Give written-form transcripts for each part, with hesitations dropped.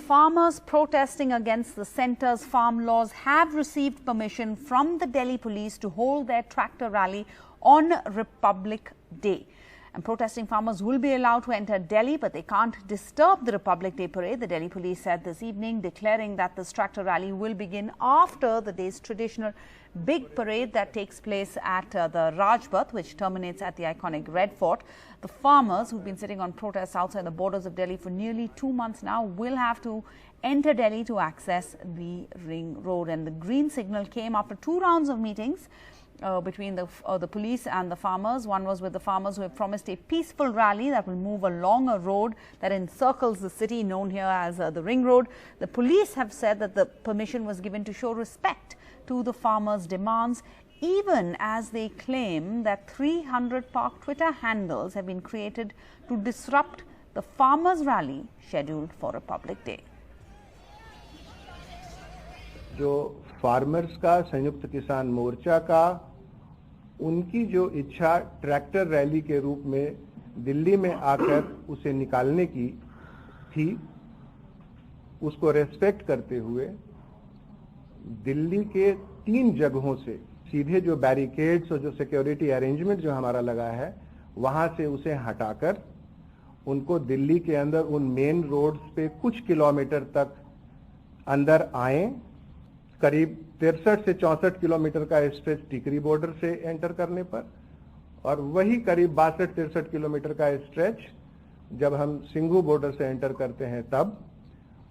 farmers protesting against the centre's farm laws have received permission from the Delhi police to hold their tractor rally on Republic Day. And protesting farmers will be allowed to enter Delhi, but they can't disturb the Republic Day parade, the Delhi police said this evening, declaring that this tractor rally will begin after the day's traditional big parade that takes place at the Rajpath, which terminates at the iconic Red Fort. The farmers who've been sitting on protests outside the borders of Delhi for nearly 2 months now will have to enter Delhi to access the ring road. And the green signal came after 2 rounds of meetings between the police and the farmers. One was with the farmers who have promised a peaceful rally that will move along a road that encircles the city, known here as the Ring Road. The police have said that the permission was given to show respect to the farmers' demands, even as they claim that 300 park Twitter handles have been created to disrupt the farmers' rally scheduled for Republic Day. जो farmers का संयुक्त किसान मोर्चा का उनकी जो इच्छा tractor rally के रूप में दिल्ली में आकर उसे निकालने की थी, उसको रेस्पेक्ट करते हुए दिल्ली के 3 जगहों से सीधे जो बैरिकेड्स और जो सिक्योरिटी अरेंजमेंट जो हमारा लगा है वहां से उसे हटाकर उनको दिल्ली के अंदर उन मेन रोड्स पे कुछ किलोमीटर तक अंदर आए। करीब 63 से 64 किलोमीटर का स्ट्रेच टिकरी बॉर्डर से एंटर करने पर और वही करीब 62-63 किलोमीटर का स्ट्रेच जब हम सिंघू बॉर्डर से एंटर करते हैं तब,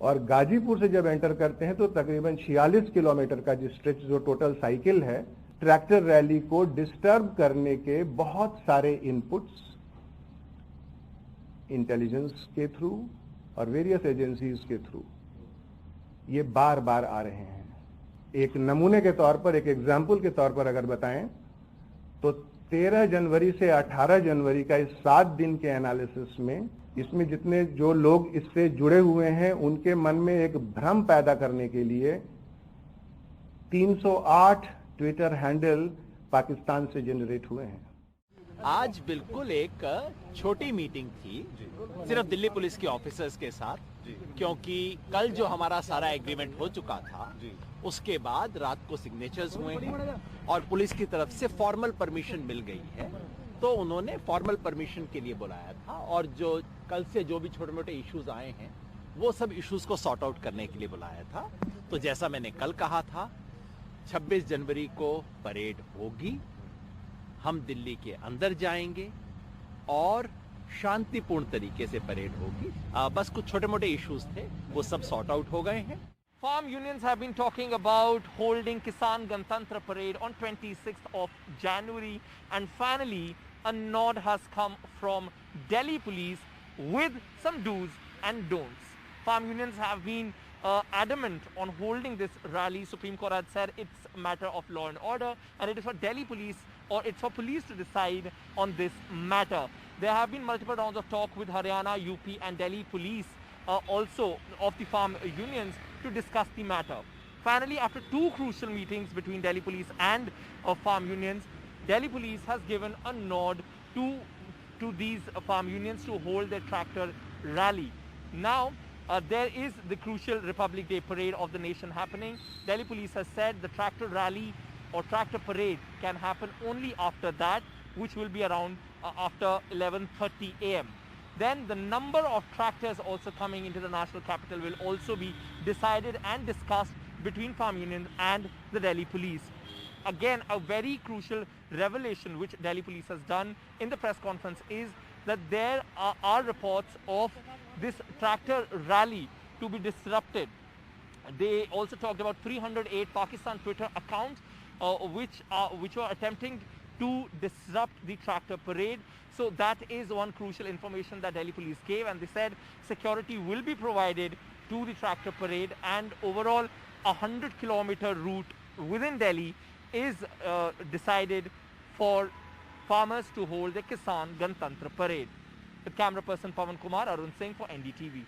और गाजीपुर से जब एंटर करते हैं तो तकरीबन 46 किलोमीटर का जो स्ट्रेच जो टोटल साइकिल है, ट्रैक्टर रैली को डिस्टर्ब करने के बहुत सारे इनपुट्स इंटेलिजेंस के थ्रू और वेरियस एजेंसीज के थ्रू ये बार बार आ रहे हैं। एक नमूने के तौर पर, एक एग्जाम्पल के तौर पर अगर बताएं तो 13 जनवरी से 18 जनवरी का इस 7 दिन के एनालिसिस में इसमें जितने जो लोग इससे जुड़े हुए हैं उनके मन में एक भ्रम पैदा करने के लिए 308 ट्विटर हैंडल पाकिस्तान से जनरेट हुए हैं। आज बिल्कुल एक छोटी मीटिंग थी सिर्फ दिल्ली पुलिस के ऑफिसर्स के साथ, क्योंकि कल जो हमारा सारा एग्रीमेंट हो चुका था उसके बाद रात को सिग्नेचर्स हुए हैं और पुलिस की तरफ से फॉर्मल परमिशन मिल गई है, तो उन्होंने फॉर्मल परमिशन के लिए बुलाया था और जो कल से जो भी छोटे मोटे इश्यूज आए हैं वो सब इश्यूज को सॉर्ट आउट करने के लिए बुलाया था। तो जैसा मैंने कल कहा था, 26 जनवरी को परेड होगी, हम दिल्ली के अंदर जाएंगे और शांतिपूर्ण तरीके से परेड होगी। बस कुछ छोटे मोटे इश्यूज थे, वो सब सॉर्ट आउट हो गए हैं। Farm unions have been talking about holding Kisan Gantantra Parade on 26th of January, and finally a nod has come from Delhi police with some do's and don'ts. Farm unions have been adamant on holding this rally. Supreme Court had said it's a matter of law and order and it is for Delhi police, or it's for police to decide on this matter. There have been multiple rounds of talk with Haryana, UP and Delhi police also of the farm unions to discuss the matter. Finally, after 2 crucial meetings between Delhi police and farm unions, Delhi police has given a nod to these farm unions to hold their tractor rally. Now, there is the crucial Republic Day parade of the nation happening. Delhi police has said the tractor rally or tractor parade can happen only after that, which will be around after 11:30 a.m. Then the number of tractors also coming into the national capital will also be decided and discussed between farm unions and the Delhi police. Again, a very crucial revelation which Delhi police has done in the press conference is that there are reports of this tractor rally to be disrupted. They also talked about 308 Pakistan Twitter accounts which are attempting to disrupt the tractor parade. So that is one crucial information that Delhi police gave, and they said security will be provided to the tractor parade, and overall 100-kilometer route within Delhi is decided for farmers to hold the Kisan Gantantra Parade. With camera person Pawan Kumar, Arun Singh for NDTV.